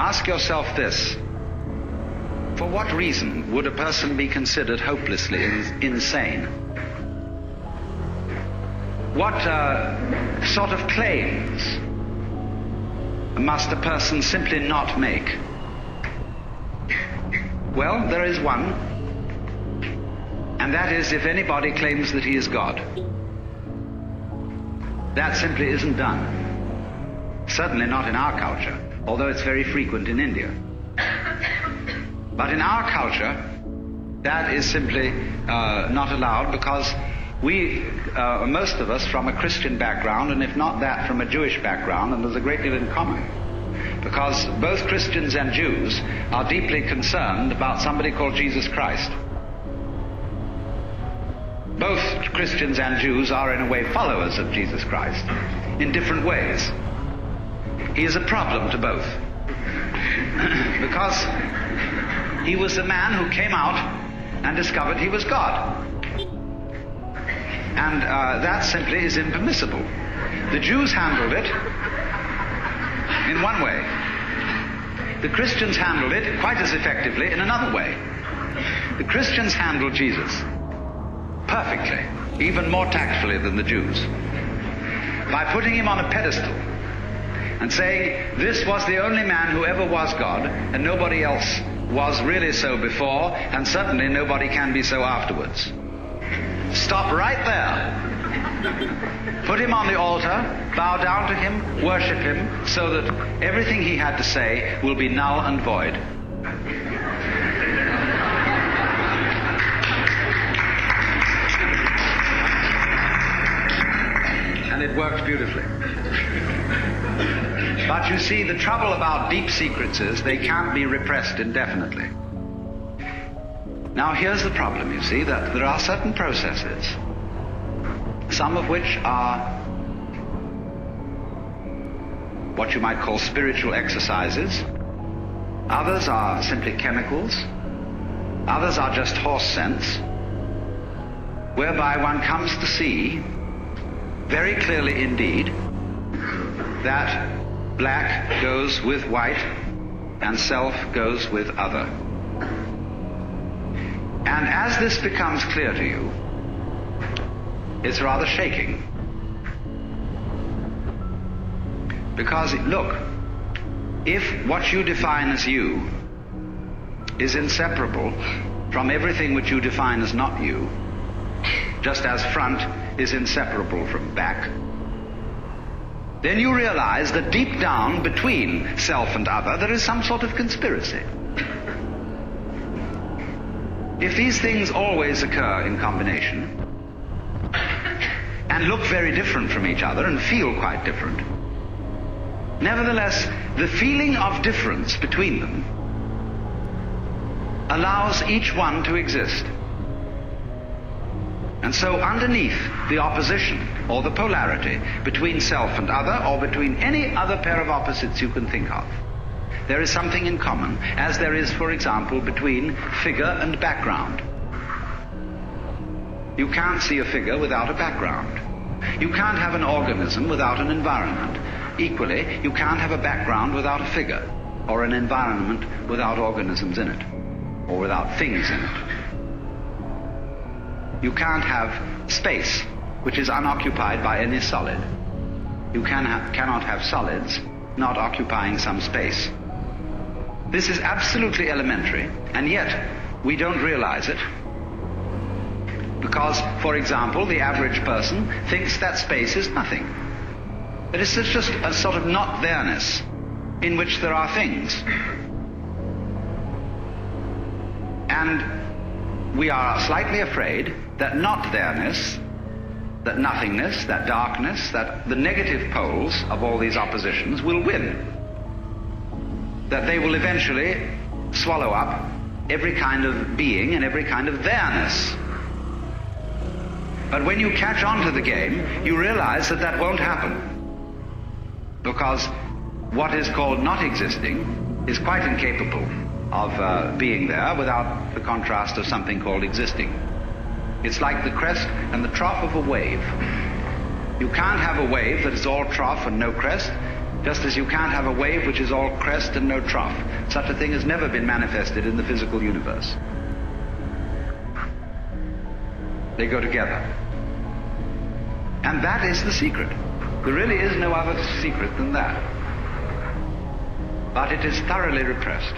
Ask yourself this. For what reason would a person be considered hopelessly insane? What sort of claims must a person simply not make? Well, there is one, and that is if anybody claims that he is God. That simply isn't done. Certainly not in our culture, although it's very frequent in India. But in our culture, that is simply not allowed, because we, most of us, from a Christian background, and if not that, from a Jewish background, and there's a great deal in common. Because both Christians and Jews are deeply concerned about somebody called Jesus Christ. Both Christians and Jews are, in a way, followers of Jesus Christ, in different ways. He is a problem to both. Because he was the man who came out and discovered he was God. And that simply is impermissible. The Jews handled it in one way. The Christians handled it quite as effectively in another way. The Christians handled Jesus perfectly, even more tactfully than the Jews, by putting him on a pedestal and saying this was the only man who ever was God, and nobody else was really so before, and certainly nobody can be so afterwards. Stop right there. Put him on the altar, bow down to him, worship him, so that everything he had to say will be null and void. And it worked beautifully. But you see, the trouble about deep secrets is they can't be repressed indefinitely. Now here's the problem, you see, that there are certain processes, some of which are what you might call spiritual exercises, others are simply chemicals, others are just horse sense, whereby one comes to see very clearly indeed that black goes with white and self goes with other. And as this becomes clear to you, it's rather shaking. Because, look, if what you define as you is inseparable from everything which you define as not you, just as front is inseparable from back, then you realize that deep down between self and other there is some sort of conspiracy. If these things always occur in combination and look very different from each other and feel quite different, nevertheless, the feeling of difference between them allows each one to exist. And so underneath the opposition or the polarity between self and other, or between any other pair of opposites you can think of, there is something in common, as there is, for example, between figure and background. You can't see a figure without a background. You can't have an organism without an environment. Equally, you can't have a background without a figure, or an environment without organisms in it, or without things in it. You can't have space which is unoccupied by any solid. You cannot have solids not occupying some space. This is absolutely elementary, and yet we don't realize it. Because, for example, the average person thinks that space is nothing. That it's just a sort of not there-ness in which there are things. And we are slightly afraid that not there-ness, that nothingness, that darkness, that the negative poles of all these oppositions will win. That they will eventually swallow up every kind of being and every kind of there-ness. But when you catch on to the game, you realize that that won't happen. Because what is called not existing is quite incapable of being there without the contrast of something called existing. It's like the crest and the trough of a wave. You can't have a wave that is all trough and no crest, Just as you can't have a wave which is all crest and no trough. Such a thing has never been manifested in the physical universe. They go together. And that is the secret. There really is no other secret than that. But it is thoroughly repressed.